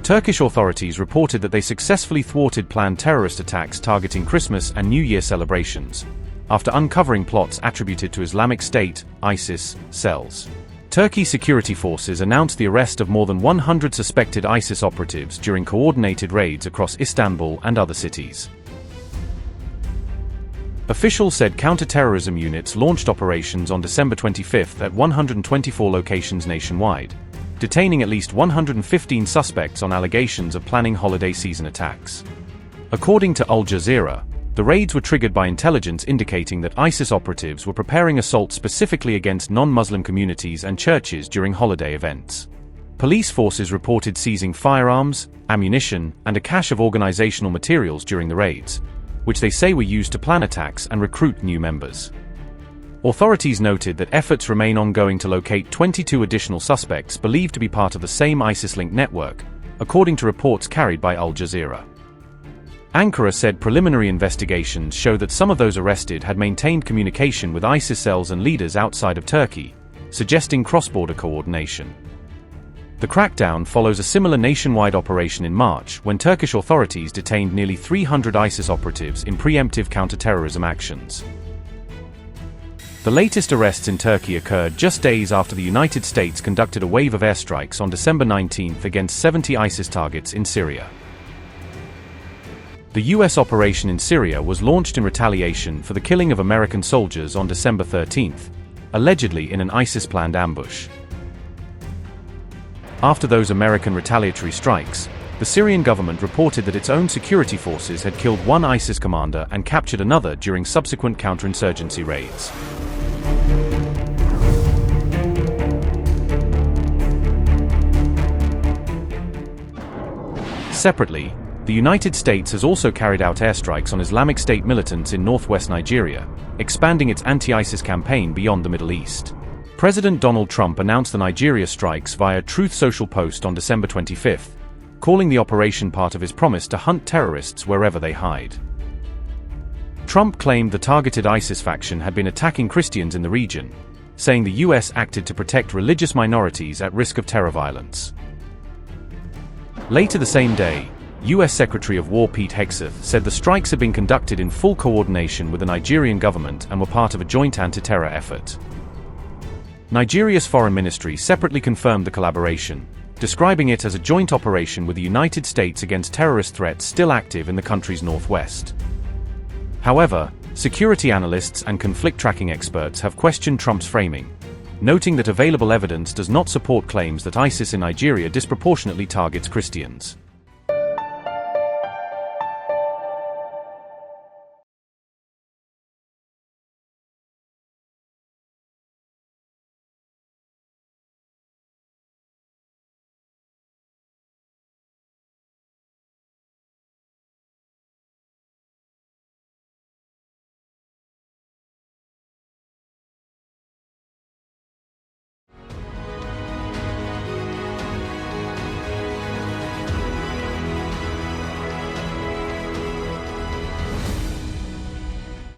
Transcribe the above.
Turkish authorities reported that they successfully thwarted planned terrorist attacks targeting Christmas and New Year celebrations, after uncovering plots attributed to Islamic State, ISIS, cells. Turkey security forces announced the arrest of more than 100 suspected ISIS operatives during coordinated raids across Istanbul and other cities. Officials said counter-terrorism units launched operations on December 25 at 124 locations nationwide, detaining at least 115 suspects on allegations of planning holiday season attacks. According to Al Jazeera, the raids were triggered by intelligence indicating that ISIS operatives were preparing assaults specifically against non-Muslim communities and churches during holiday events. Police forces reported seizing firearms, ammunition, and a cache of organizational materials during the raids, which they say were used to plan attacks and recruit new members. Authorities noted that efforts remain ongoing to locate 22 additional suspects believed to be part of the same ISIS-linked network, according to reports carried by Al Jazeera. Ankara said preliminary investigations show that some of those arrested had maintained communication with ISIS cells and leaders outside of Turkey, suggesting cross-border coordination. The crackdown follows a similar nationwide operation in March when Turkish authorities detained nearly 300 ISIS operatives in preemptive counter-terrorism actions. The latest arrests in Turkey occurred just days after the United States conducted a wave of airstrikes on December 19 against 70 ISIS targets in Syria. The U.S. operation in Syria was launched in retaliation for the killing of American soldiers on December 13, allegedly in an ISIS-planned ambush. After those American retaliatory strikes, the Syrian government reported that its own security forces had killed one ISIS commander and captured another during subsequent counterinsurgency raids. Separately, the United States has also carried out airstrikes on Islamic State militants in northwest Nigeria, expanding its anti-ISIS campaign beyond the Middle East. President Donald Trump announced the Nigeria strikes via Truth Social post on December 25, calling the operation part of his promise to hunt terrorists wherever they hide. Trump claimed the targeted ISIS faction had been attacking Christians in the region, saying the U.S. acted to protect religious minorities at risk of terror violence. Later the same day, U.S. Secretary of War Pete Hegseth said the strikes had been conducted in full coordination with the Nigerian government and were part of a joint anti-terror effort. Nigeria's foreign ministry separately confirmed the collaboration, describing it as a joint operation with the United States against terrorist threats still active in the country's northwest. However, security analysts and conflict tracking experts have questioned Trump's framing, noting that available evidence does not support claims that ISIS in Nigeria disproportionately targets Christians.